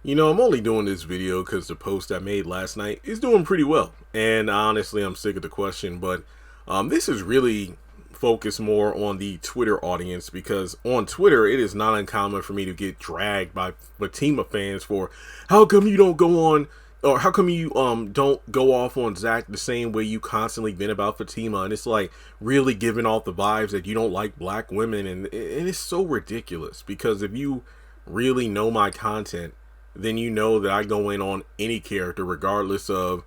I'm only doing this video because the post I made last night is doing pretty well. And honestly, I'm sick of the question, but this is really focused more on the Twitter audience because on Twitter, it is not uncommon for me to get dragged by Fatima fans for how come you don't go on or how come you don't go off on Zach the same way you constantly vent about Fatima, and it's like really giving off the vibes that you don't like black women, and it's so ridiculous because if you really know my content, then you know that I go in on any character regardless of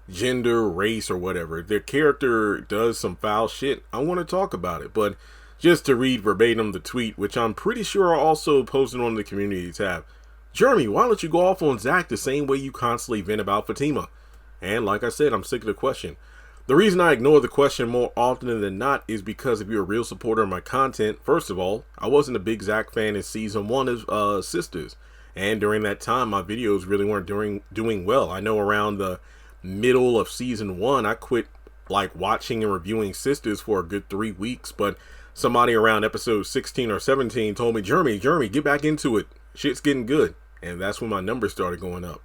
gender, race, or whatever. If their character does some foul shit, I want to talk about it. But just to read verbatim the tweet, which I'm pretty sure I also posted on the community tab. Jeremy, why don't you go off on Zach the same way you constantly vent about Fatima? And like I said, I'm sick of the question. The reason I ignore the question more often than not is because if you're a real supporter of my content, first of all, I wasn't a big Zach fan in season 1 of Sisters. And during that time, my videos really weren't doing well. I know around the middle of season 1, I quit like watching and reviewing Sisters for a good 3 weeks. But somebody around episode 16 or 17 told me, Jeremy, get back into it. Shit's getting good. And that's when my numbers started going up.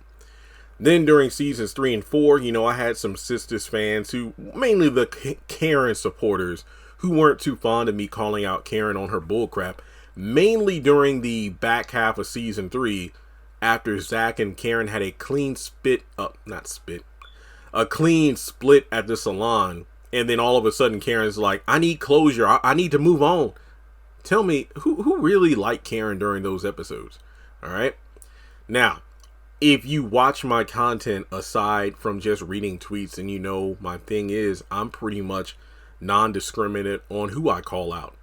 Then during seasons 3 and 4, I had some Sisters fans who, mainly the Karen supporters, who weren't too fond of me calling out Karen on her bullcrap. Mainly during the back half of season 3, after Zach and Karen had a clean a clean split at the salon, and then all of a sudden Karen's like, I need closure, I need to move on. Tell me, who really liked Karen during those episodes? Alright? Now, if you watch my content aside from just reading tweets, and my thing is, I'm pretty much non-discriminate on who I call out.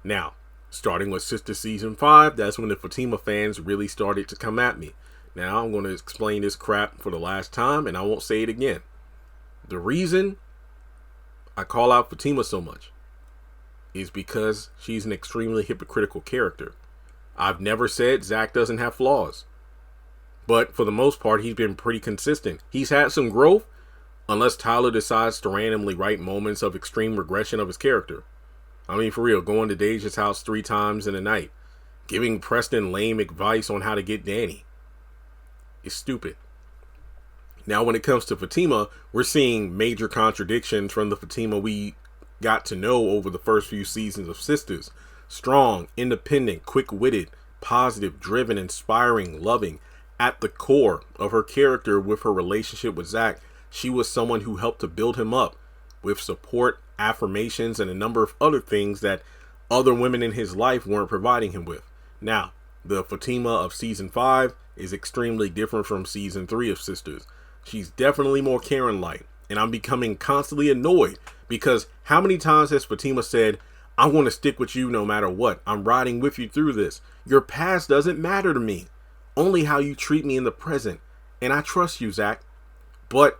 Now, starting with Sisters Season 5, that's when the Fatima fans really started to come at me. Now, I'm going to explain this crap for the last time, and I won't say it again. The reason I call out Fatima so much is because she's an extremely hypocritical character. I've never said Zach doesn't have flaws. But for the most part, he's been pretty consistent. He's had some growth, unless Tyler decides to randomly write moments of extreme regression of his character. I mean, for real, going to Deja's house 3 times in a night. Giving Preston lame advice on how to get Danny. It's stupid. Now, when it comes to Fatima, we're seeing major contradictions from the Fatima we got to know over the first few seasons of Sisters. Strong, independent, quick-witted, positive, driven, inspiring, loving. At the core of her character with her relationship with Zach, she was someone who helped to build him up with support, affirmations, and a number of other things that other women in his life weren't providing him with. Now, the Fatima of season 5 is extremely different from season 3 of Sisters. She's definitely more Karen-like, and I'm becoming constantly annoyed because how many times has Fatima said, I want to stick with you no matter what. I'm riding with you through this. Your past doesn't matter to me. Only how you treat me in the present. And I trust you, Zach. But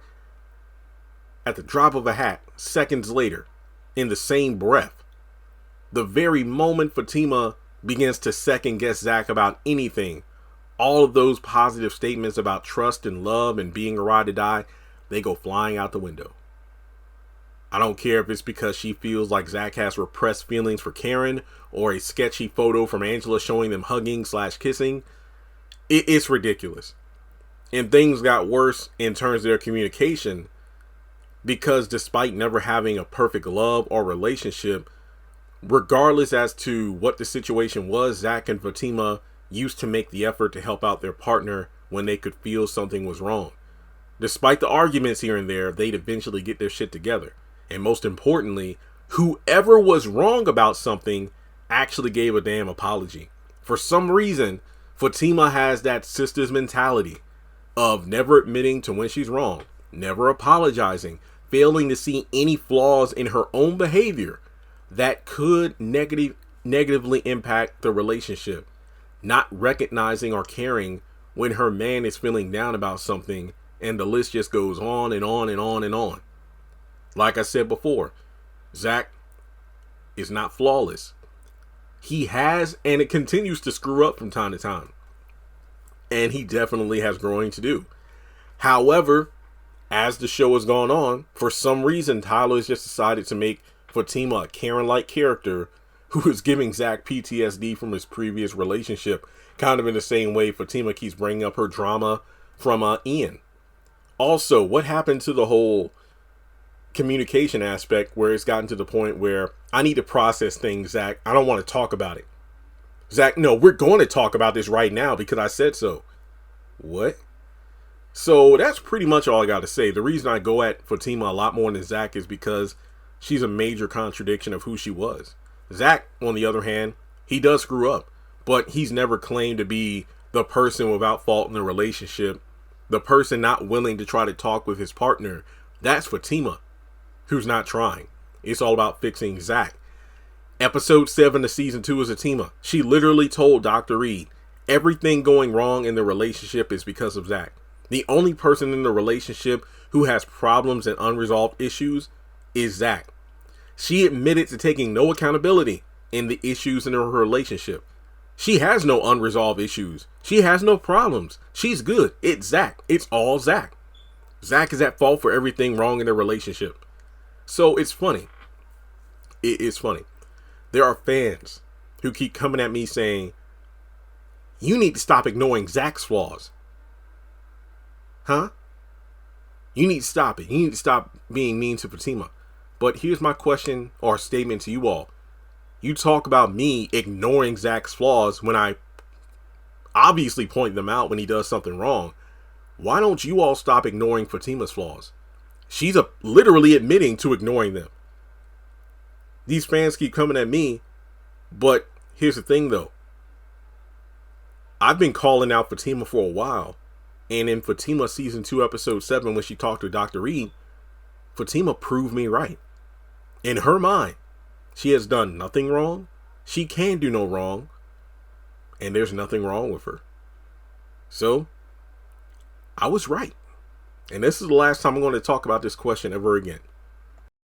at the drop of a hat, seconds later, in the same breath, the very moment Fatima begins to second guess Zach about anything, all of those positive statements about trust and love and being a ride or die, they go flying out the window. I don't care if it's because she feels like Zach has repressed feelings for Karen or a sketchy photo from Angela showing them hugging/kissing. It's ridiculous. And things got worse in terms of their communication because despite never having a perfect love or relationship, regardless as to what the situation was, Zach and Fatima used to make the effort to help out their partner when they could feel something was wrong. Despite the arguments here and there, they'd eventually get their shit together. And most importantly, whoever was wrong about something actually gave a damn apology. For some reason, Fatima has that Sisters mentality of never admitting to when she's wrong, never apologizing, failing to see any flaws in her own behavior that could negatively impact the relationship, not recognizing or caring when her man is feeling down about something, and the list just goes on and on and on and on. Like I said before, Zach is not flawless. He has, and it continues to screw up from time to time. And he definitely has growing to do. However, as the show has gone on, for some reason, Tyler has just decided to make Fatima a Karen-like character who is giving Zach PTSD from his previous relationship, Kind of in the same way Fatima keeps bringing up her drama from Ian. Also, what happened to the whole communication aspect where it's gotten to the point where I need to process things, Zach. I don't want to talk about it. Zach, no, we're going to talk about this right now because I said so. What? So that's pretty much all I got to say. The reason I go at Fatima a lot more than Zach is because she's a major contradiction of who she was. Zach, on the other hand, he does screw up, but he's never claimed to be the person without fault in a relationship, the person not willing to try to talk with his partner. That's Fatima, who's not trying. It's all about fixing Zach. Episode 7 of season 2 is Zatima. She literally told Dr. Reed everything going wrong in the relationship is because of Zach. The only person in the relationship who has problems and unresolved issues is Zach. She admitted to taking no accountability in the issues in her relationship. She has no unresolved issues. She has no problems. She's good. It's Zach. It's all Zach. Zach is at fault for everything wrong in their relationship. So it's funny. It is funny. There are fans who keep coming at me saying, you need to stop ignoring Zach's flaws. Huh? You need to stop it. You need to stop being mean to Fatima. But here's my question or statement to you all. You talk about me ignoring Zach's flaws when I obviously point them out when he does something wrong. Why don't you all stop ignoring Fatima's flaws? She's literally admitting to ignoring them. These fans keep coming at me, but here's the thing though. I've been calling out Fatima for a while, and in Fatima season 2 episode 7 when she talked to Dr. Reed, Fatima proved me right. In her mind, she has done nothing wrong. She can do no wrong, and there's nothing wrong with her. So, I was right. And this is the last time I'm going to talk about this question ever again.